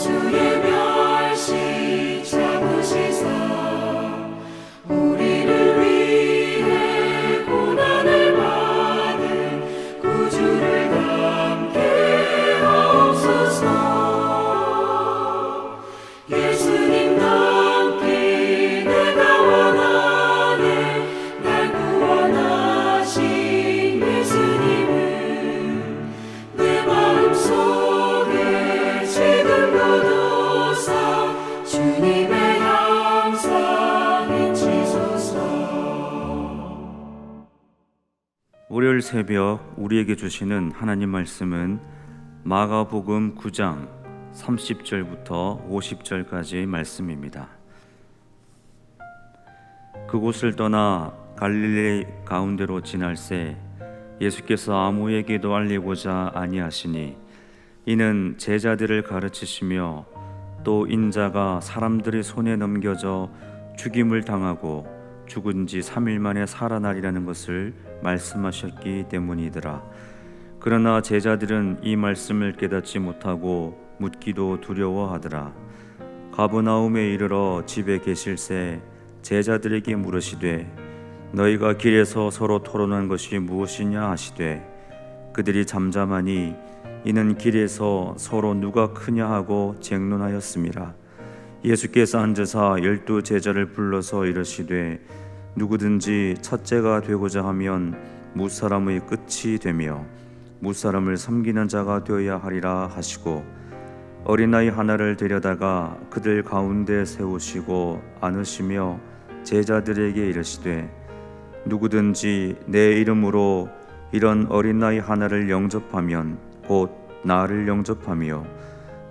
주의 멸시 잡으시사 우리를 위해 고난을 받은 구주를 닮게 하옵소서. 예수님 닮기 내가 원하네. 날 구원하신 예수님을 내 마음속에 지금도 두사 주님의 형상 인치소서. 월요일 새벽 우리에게 주시는 하나님 말씀은 마가복음 9장 30절부터 50절까지의 말씀입니다. 그곳을 떠나 갈릴리 가운데로 지날새 예수께서 아무에게도 알리고자 아니하시니 이는 제자들을 가르치시며 또 인자가 사람들의 손에 넘겨져 죽임을 당하고 죽은 지 3일 만에 살아나리라는 것을 말씀하셨기 때문이더라. 그러나 제자들은 이 말씀을 깨닫지 못하고 묻기도 두려워하더라. 가버나움에 이르러 집에 계실새 제자들에게 물으시되 너희가 길에서 서로 토론한 것이 무엇이냐 하시되 그들이 잠잠하니 이는 길에서 서로 누가 크냐 하고 쟁론하였음이라. 예수께서 앉으사 12 제자를 불러서 이르시되 누구든지 첫째가 되고자 하면 무사람의 끝이 되며 무사람을 섬기는 자가 되어야 하리라 하시고 어린아이 하나를 데려다가 그들 가운데 세우시고 안으시며 제자들에게 이르시되 누구든지 내 이름으로 이런 어린아이 하나를 영접하면 곧 나를 영접하며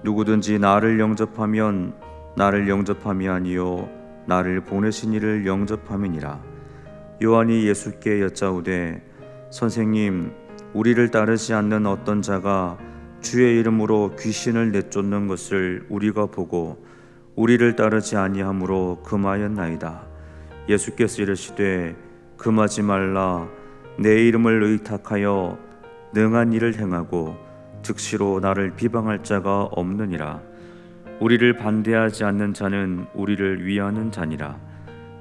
누구든지 나를 영접하면 나를 영접함이 아니요 나를 보내신 이를 영접함이니라. 요한이 예수께 여짜오되 선생님 우리를 따르지 않는 어떤 자가 주의 이름으로 귀신을 내쫓는 것을 우리가 보고 우리를 따르지 아니하므로 금하였나이다. 예수께서 이르시되 금하지 말라. 내 이름을 의탁하여 능한 일을 행하고 즉시로 나를 비방할 자가 없느니라. 우리를 반대하지 않는 자는 우리를 위하는 자니라.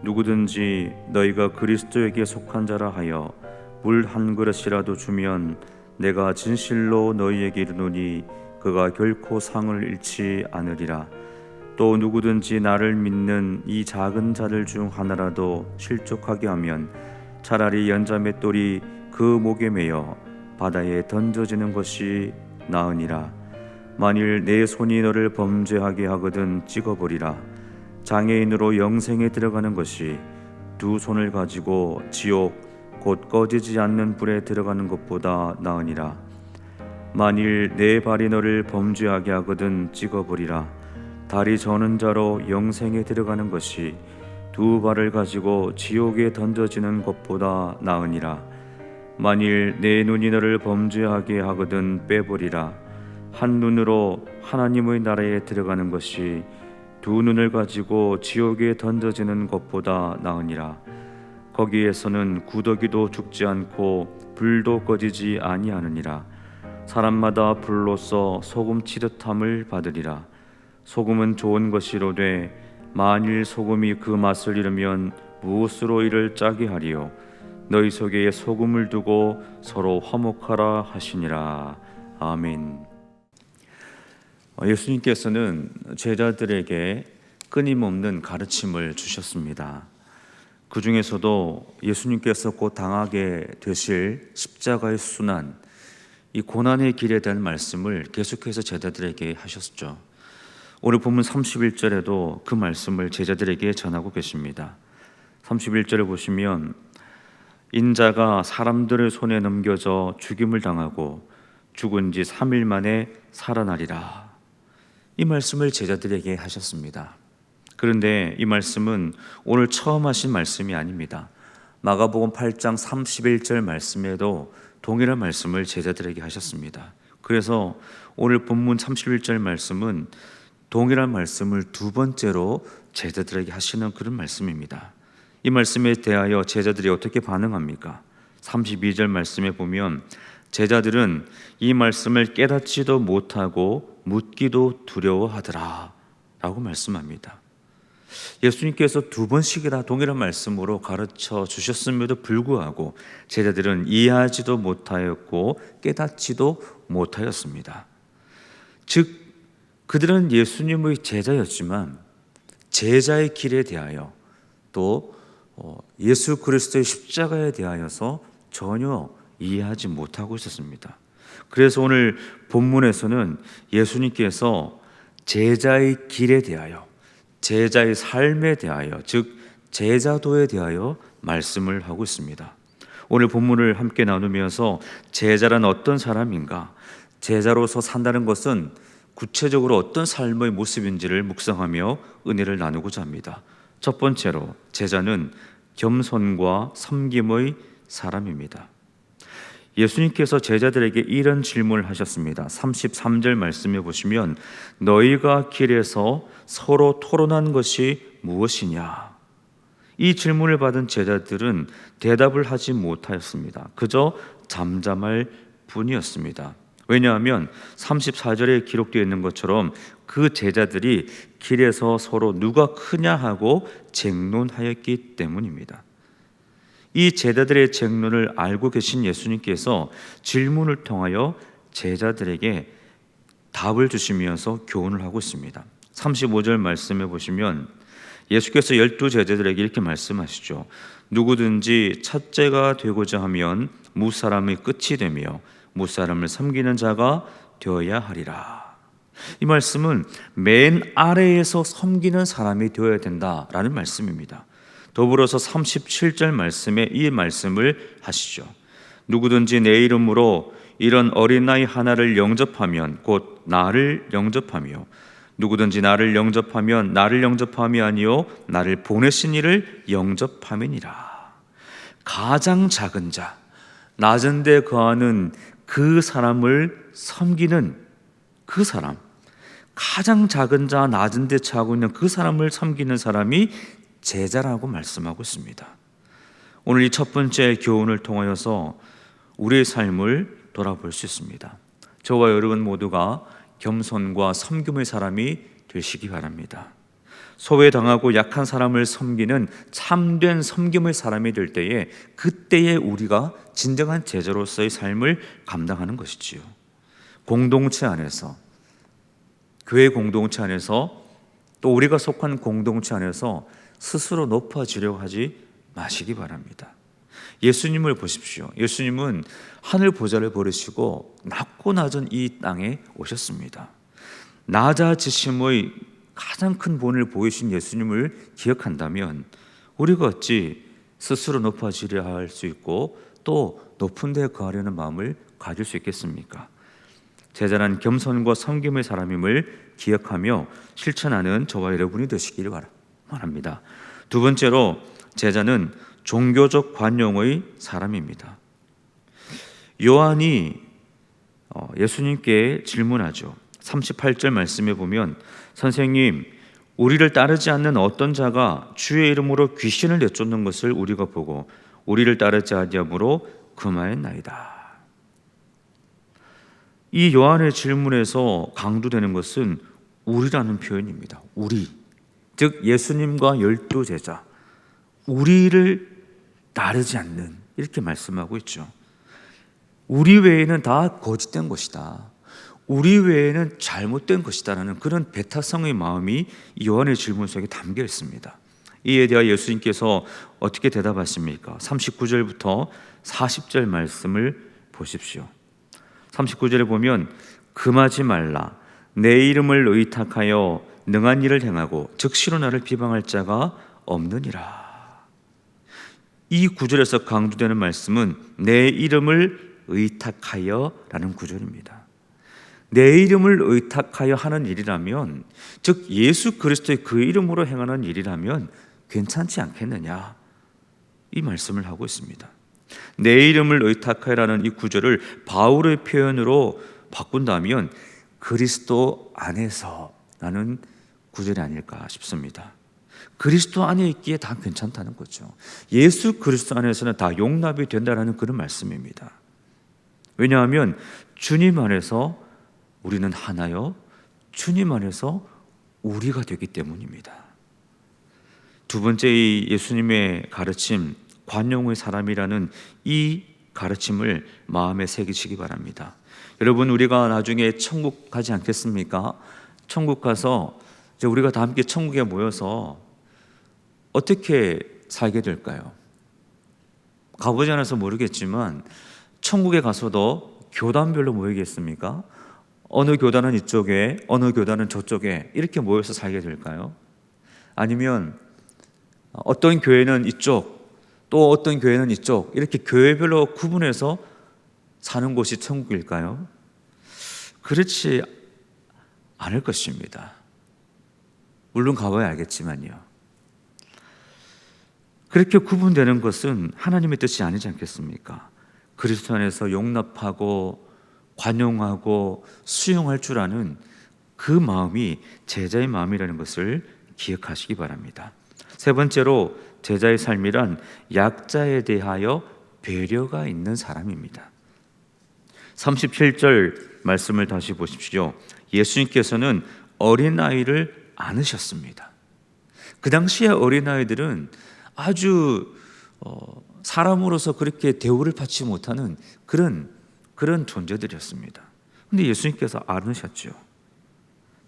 누구든지 너희가 그리스도에게 속한 자라 하여 물 한 그릇이라도 주면 내가 진실로 너희에게 이르노니 그가 결코 상을 잃지 않으리라. 또 누구든지 나를 믿는 이 작은 자들 중 하나라도 실족하게 하면 차라리 연자맷돌이 그 목에 매여 바다에 던져지는 것이 나으니라. 만일 내 손이 너를 범죄하게 하거든 찍어버리라. 장애인으로 영생에 들어가는 것이 두 손을 가지고 지옥 곧 꺼지지 않는 불에 들어가는 것보다 나으니라. 만일 내 발이 너를 범죄하게 하거든 찍어버리라. 다리 저는 자로 영생에 들어가는 것이 두 발을 가지고 지옥에 던져지는 것보다 나으니라. 만일 내 눈이 너를 범죄하게 하거든 빼버리라. 한 눈으로 하나님의 나라에 들어가는 것이 두 눈을 가지고 지옥에 던져지는 것보다 나으니라. 거기에서는 구더기도 죽지 않고 불도 꺼지지 아니하느니라. 사람마다 불로써 소금 치듯함을 받으리라. 소금은 좋은 것이로되 만일 소금이 그 맛을 잃으면 무엇으로 이를 짜게 하리요. 너희 속에 소금을 두고 서로 화목하라 하시니라. 아멘. 예수님께서는 제자들에게 끊임없는 가르침을 주셨습니다. 그 중에서도 예수님께서 곧 당하게 되실 십자가의 순환, 이 고난의 길에 대한 말씀을 계속해서 제자들에게 하셨죠. 오늘 본문 31절에도 그 말씀을 제자들에게 전하고 계십니다. 31절을 보시면 인자가 사람들의 손에 넘겨져 죽임을 당하고 죽은 지 3일 만에 살아나리라. 이 말씀을 제자들에게 하셨습니다. 그런데 이 말씀은 오늘 처음 하신 말씀이 아닙니다. 마가복음 8장 31절 말씀에도 동일한 말씀을 제자들에게 하셨습니다. 그래서 오늘 본문 31절 말씀은 동일한 말씀을 두 번째로 제자들에게 하시는 그런 말씀입니다. 이 말씀에 대하여 제자들이 어떻게 반응합니까? 32절 말씀에 보면 제자들은 이 말씀을 깨닫지도 못하고 묻기도 두려워하더라 라고 말씀합니다. 예수님께서 두 번씩이나 동일한 말씀으로 가르쳐 주셨음에도 불구하고 제자들은 이해하지도 못하였고 깨닫지도 못하였습니다. 즉 그들은 예수님의 제자였지만 제자의 길에 대하여 또 예수 그리스도의 십자가에 대하여서 전혀 이해하지 못하고 있었습니다. 그래서 오늘 본문에서는 예수님께서 제자의 길에 대하여, 제자의 삶에 대하여, 즉 제자도에 대하여 말씀을 하고 있습니다. 오늘 본문을 함께 나누면서 제자란 어떤 사람인가, 제자로서 산다는 것은 구체적으로 어떤 삶의 모습인지를 묵상하며 은혜를 나누고자 합니다. 첫 번째로 제자는 겸손과 섬김의 사람입니다. 예수님께서 제자들에게 이런 질문을 하셨습니다. 33절 말씀해 보시면 너희가 길에서 서로 토론한 것이 무엇이냐? 이 질문을 받은 제자들은 대답을 하지 못하였습니다. 그저 잠잠할 뿐이었습니다. 왜냐하면 34절에 기록되어 있는 것처럼 그 제자들이 길에서 서로 누가 크냐 하고 쟁론하였기 때문입니다. 이 제자들의 쟁론을 알고 계신 예수님께서 질문을 통하여 제자들에게 답을 주시면서 교훈을 하고 있습니다. 35절 말씀해 보시면 예수께서 12제자들에게 이렇게 말씀하시죠. 누구든지 첫째가 되고자 하면 무사람의 끝이 되며 무사람을 섬기는 자가 되어야 하리라. 이 말씀은 맨 아래에서 섬기는 사람이 되어야 된다라는 말씀입니다. 더불어서 37절 말씀에 이 말씀을 하시죠. 누구든지 내 이름으로 이런 어린아이 하나를 영접하면 곧 나를 영접하며 누구든지 나를 영접하면 나를 영접함이 아니요 나를 보내신 이를 영접함이니라. 가장 작은 자, 낮은 데 거하는 그 사람을 섬기는 그 사람, 가장 작은 자, 낮은 데 처하고 있는 그 사람을 섬기는 사람이 제자라고 말씀하고 있습니다. 오늘 이 첫 번째 교훈을 통하여서 우리의 삶을 돌아볼 수 있습니다. 저와 여러분 모두가 겸손과 섬김의 사람이 되시기 바랍니다. 소외당하고 약한 사람을 섬기는 참된 섬김의 사람이 될 때에 그때에 우리가 진정한 제자로서의 삶을 감당하는 것이지요. 공동체 안에서, 교회 공동체 안에서 또 우리가 속한 공동체 안에서 스스로 높아지려고 하지 마시기 바랍니다. 예수님을 보십시오. 예수님은 하늘 보좌를 버리시고 낮고 낮은 이 땅에 오셨습니다. 낮아지심의 가장 큰 본을 보이신 예수님을 기억한다면 우리가 어찌 스스로 높아지려 할 수 있고 또 높은 데 거하려는 마음을 가질 수 있겠습니까? 제자란 겸손과 섬김의 사람임을 기억하며 실천하는 저와 여러분이 되시기를 바랍니다. 두 번째로 제자는 종교적 관용의 사람입니다. 요한이 예수님께 질문하죠. 38절 말씀에 보면 선생님, 우리를 따르지 않는 어떤 자가 주의 이름으로 귀신을 내쫓는 것을 우리가 보고 우리를 따르지 아니함으로 금하였나이다. 이 요한의 질문에서 강조되는 것은 우리라는 표현입니다. 우리, 즉 예수님과 12제자, 우리를 따르지 않는, 이렇게 말씀하고 있죠. 우리 외에는 다 거짓된 것이다, 우리 외에는 잘못된 것이다 라는 그런 배타성의 마음이 요한의 질문 속에 담겨 있습니다. 이에 대하여 예수님께서 어떻게 대답하십니까? 39절부터 40절 말씀을 보십시오. 39절에 보면 금하지 말라, 내 이름을 의탁하여 능한 일을 행하고 즉시로 나를 비방할 자가 없느니라. 이 구절에서 강조되는 말씀은 내 이름을 의탁하여 라는 구절입니다. 내 이름을 의탁하여 하는 일이라면, 즉 예수 그리스도의 그 이름으로 행하는 일이라면 괜찮지 않겠느냐, 이 말씀을 하고 있습니다. 내 이름을 의탁하여라는 이 구절을 바울의 표현으로 바꾼다면 그리스도 안에서라는 구절이 아닐까 싶습니다. 그리스도 안에 있기에 다 괜찮다는 거죠. 예수 그리스도 안에서는 다 용납이 된다는 그런 말씀입니다. 왜냐하면 주님 안에서 우리는 하나요 주님 안에서 우리가 되기 때문입니다. 두 번째, 이 예수님의 가르침, 관용의 사람이라는 이 가르침을 마음에 새기시기 바랍니다. 여러분, 우리가 나중에 천국 가지 않겠습니까? 천국 가서 이제 우리가 다 함께 천국에 모여서 어떻게 살게 될까요? 가보지 않아서 모르겠지만 천국에 가서도 교단별로 모이겠습니까? 어느 교단은 이쪽에, 어느 교단은 저쪽에 이렇게 모여서 살게 될까요? 아니면 어떤 교회는 이쪽, 또 어떤 교회는 이쪽, 이렇게 교회별로 구분해서 사는 곳이 천국일까요? 그렇지 않을 것입니다. 물론 가봐야 알겠지만요. 그렇게 구분되는 것은 하나님의 뜻이 아니지 않겠습니까? 그리스도 안에서 용납하고 관용하고 수용할 줄 아는 그 마음이 제자의 마음이라는 것을 기억하시기 바랍니다. 세 번째로, 제자의 삶이란 약자에 대하여 배려가 있는 사람입니다. 37절 말씀을 다시 보십시오. 예수님께서는 어린아이를 안으셨습니다. 그 당시에 어린아이들은 아주 사람으로서 그렇게 대우를 받지 못하는 그런 존재들이었습니다. 그런데 예수님께서 안으셨죠.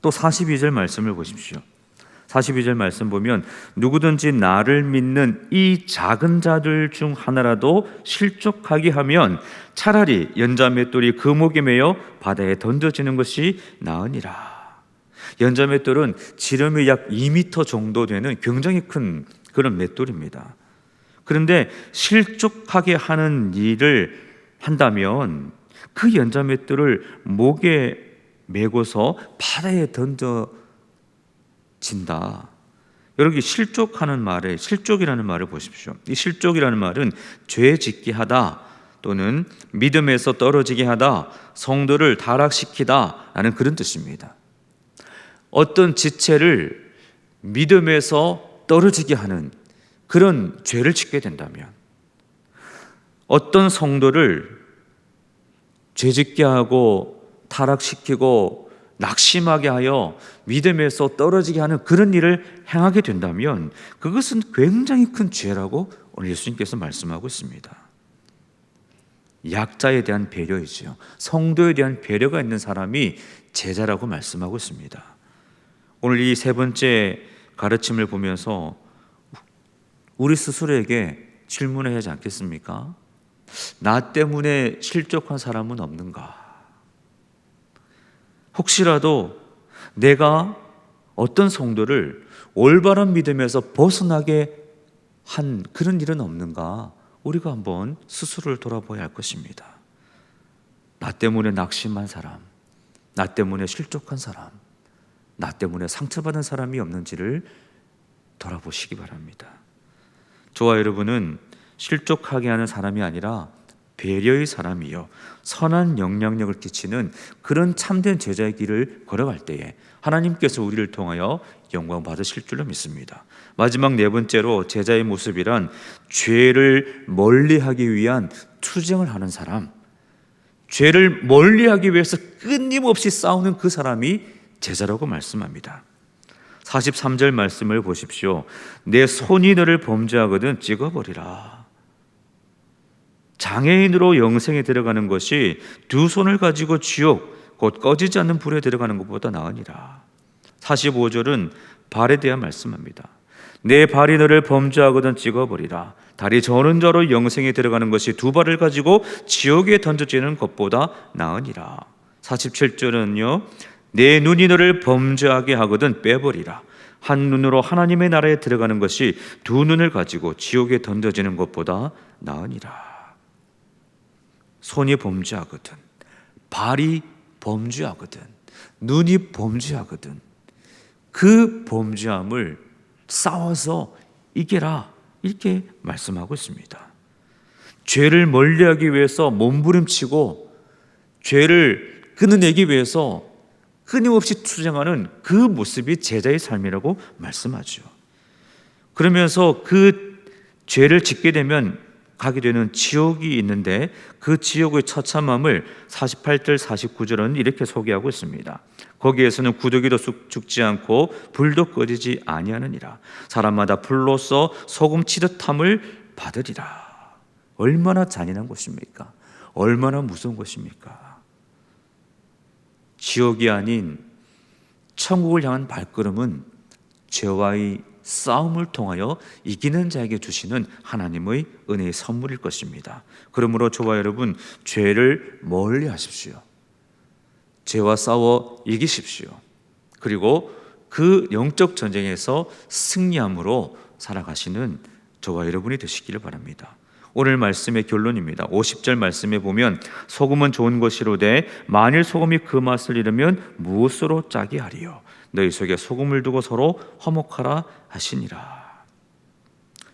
또 42절 말씀을 보십시오. 42절 말씀 보면 누구든지 나를 믿는 이 작은 자들 중 하나라도 실족하게 하면 차라리 연자맷돌이 그 목에 매여 바다에 던져지는 것이 나으니라. 연자맷돌은 지름이 약 2m 정도 되는 굉장히 큰 그런 맷돌입니다. 그런데 실족하게 하는 일을 한다면 그 연자맷돌을 목에 메고서 바다에 던져진다. 여기 실족하는 말에 실족이라는 말을 보십시오. 이 실족이라는 말은 죄 짓게 하다 또는 믿음에서 떨어지게 하다, 성도를 타락시키다 라는 그런 뜻입니다. 어떤 지체를 믿음에서 떨어지게 하는 그런 죄를 짓게 된다면, 어떤 성도를 죄짓게 하고 타락시키고 낙심하게 하여 믿음에서 떨어지게 하는 그런 일을 행하게 된다면 그것은 굉장히 큰 죄라고 오늘 예수님께서 말씀하고 있습니다. 약자에 대한 배려이지요. 성도에 대한 배려가 있는 사람이 제자라고 말씀하고 있습니다. 오늘 이 세 번째 가르침을 보면서 우리 스스로에게 질문해야 하지 않겠습니까? 나 때문에 실족한 사람은 없는가? 혹시라도 내가 어떤 성도를 올바른 믿음에서 벗어나게 한 그런 일은 없는가? 우리가 한번 스스로를 돌아봐야 할 것입니다. 나 때문에 낙심한 사람, 나 때문에 실족한 사람, 나 때문에 상처받은 사람이 없는지를 돌아보시기 바랍니다. 저와 여러분은 실족하게 하는 사람이 아니라 배려의 사람이요, 선한 영향력을 끼치는 그런 참된 제자의 길을 걸어갈 때에 하나님께서 우리를 통하여 영광 받으실 줄로 믿습니다. 마지막 네 번째로, 제자의 모습이란 죄를 멀리하기 위한 투쟁을 하는 사람, 죄를 멀리하기 위해서 끊임없이 싸우는 그 사람이 제자라고 말씀합니다. 43절 말씀을 보십시오. 내 손이 너를 범죄하거든 찍어버리라. 장애인으로 영생에 들어가는 것이 두 손을 가지고 지옥 곧 꺼지지 않는 불에 들어가는 것보다 나으니라. 45절은 발에 대한 말씀합니다. 내 발이 너를 범죄하거든 찍어버리라. 다리 저는 자로 영생에 들어가는 것이 두 발을 가지고 지옥에 던져지는 것보다 나으니라. 47절은요, 내 눈이 너를 범죄하게 하거든 빼버리라. 한 눈으로 하나님의 나라에 들어가는 것이 두 눈을 가지고 지옥에 던져지는 것보다 나으니라. 손이 범죄하거든, 발이 범죄하거든, 눈이 범죄하거든, 그 범죄함을 싸워서 이겨라, 이렇게 말씀하고 있습니다. 죄를 멀리하기 위해서 몸부림치고 죄를 끊어내기 위해서 끊임없이 투쟁하는 그 모습이 제자의 삶이라고 말씀하죠. 그러면서 그 죄를 짓게 되면 가게 되는 지옥이 있는데 그 지옥의 처참함을 48절 49절은 이렇게 소개하고 있습니다. 거기에서는 구더기도 죽지 않고 불도 꺼지지 아니하느니라. 사람마다 불로써 소금 치듯함을 받으리라. 얼마나 잔인한 것입니까? 얼마나 무서운 것입니까? 지옥이 아닌 천국을 향한 발걸음은 죄와의 싸움을 통하여 이기는 자에게 주시는 하나님의 은혜의 선물일 것입니다. 그러므로 저와 여러분, 죄를 멀리 하십시오. 죄와 싸워 이기십시오. 그리고 그 영적 전쟁에서 승리함으로 살아가시는 저와 여러분이 되시기를 바랍니다. 오늘 말씀의 결론입니다. 50절 말씀에 보면 소금은 좋은 것이로되 만일 소금이 그 맛을 잃으면 무엇으로 짜게 하리요? 너희 속에 소금을 두고 서로 화목하라 하시니라.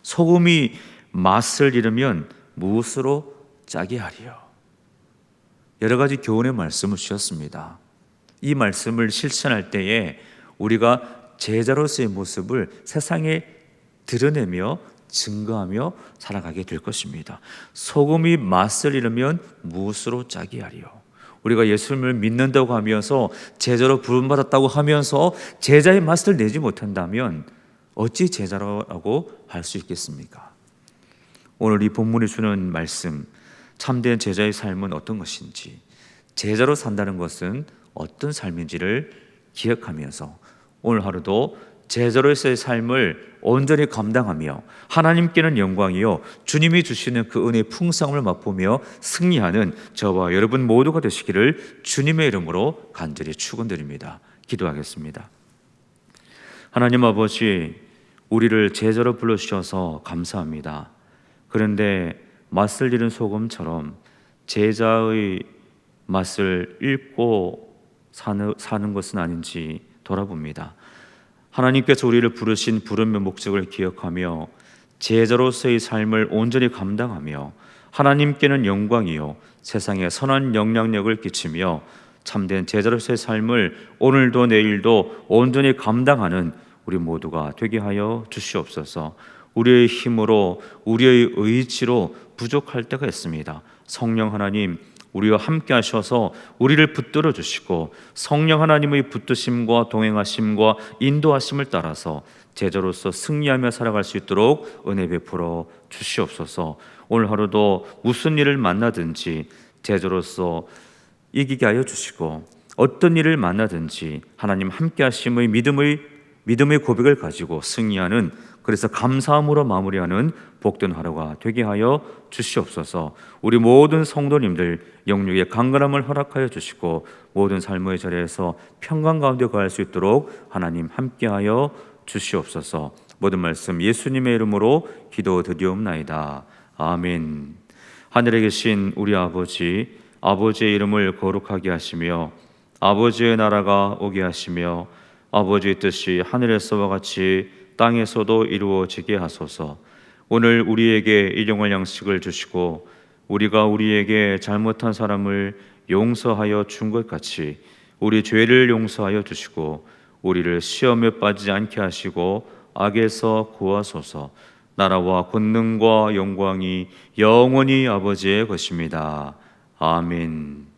소금이 맛을 잃으면 무엇으로 짜게 하리요? 여러 가지 교훈의 말씀을 주셨습니다. 이 말씀을 실천할 때에 우리가 제자로서의 모습을 세상에 드러내며 증거하며 살아가게 될 것입니다. 소금이 맛을 잃으면 무엇으로 짜게 하리요? 우리가 예수님을 믿는다고 하면서 제자로 부름받았다고 하면서 제자의 맛을 내지 못한다면 어찌 제자라고 할 수 있겠습니까? 오늘 이 본문이 주는 말씀, 참된 제자의 삶은 어떤 것인지, 제자로 산다는 것은 어떤 삶인지를 기억하면서 오늘 하루도 제자로서의 삶을 온전히 감당하며 하나님께는 영광이요 주님이 주시는 그 은혜의 풍성함을 맛보며 승리하는 저와 여러분 모두가 되시기를 주님의 이름으로 간절히 축원드립니다. 기도하겠습니다. 하나님 아버지, 우리를 제자로 불러주셔서 감사합니다. 그런데 맛을 잃은 소금처럼 제자의 맛을 잃고 사는 것은 아닌지 돌아봅니다. 하나님께서 우리를 부르신 부름의 목적을 기억하며 제자로서의 삶을 온전히 감당하며 하나님께는 영광이요 세상에 선한 영향력을 끼치며 참된 제자로서의 삶을 오늘도 내일도 온전히 감당하는 우리 모두가 되게 하여 주시옵소서. 우리의 힘으로 우리의 의지로 부족할 때가 있습니다. 성령 하나님, 우리와 함께 하셔서 우리를 붙들어 주시고 성령 하나님의 붙드심과 동행하심과 인도하심을 따라서 제자로서 승리하며 살아갈 수 있도록 은혜 베풀어 주시옵소서. 오늘 하루도 무슨 일을 만나든지 제자로서 이기게 하여 주시고 어떤 일을 만나든지 하나님 함께 하심의 믿음의 고백을 가지고 승리하는, 그래서 감사함으로 마무리하는 복된 하루가 되게 하여 주시옵소서. 우리 모든 성도님들 영육의 강건함을 허락하여 주시고 모든 삶의 자리에서 평강 가운데 거할 수 있도록 하나님 함께하여 주시옵소서. 모든 말씀 예수님의 이름으로 기도드리옵나이다. 아멘. 하늘에 계신 우리 아버지, 아버지의 이름을 거룩하게 하시며 아버지의 나라가 오게 하시며 아버지의 뜻이 하늘에서와 같이 땅에서도 이루어지게 하소서. 오늘 우리에게 일용할 양식을 주시고 우리가 우리에게 잘못한 사람을 용서하여 준 것 같이 우리 죄를 용서하여 주시고 우리를 시험에 빠지지 않게 하시고 악에서 구하소서. 나라와 권능과 영광이 영원히 아버지의 것입니다. 아멘.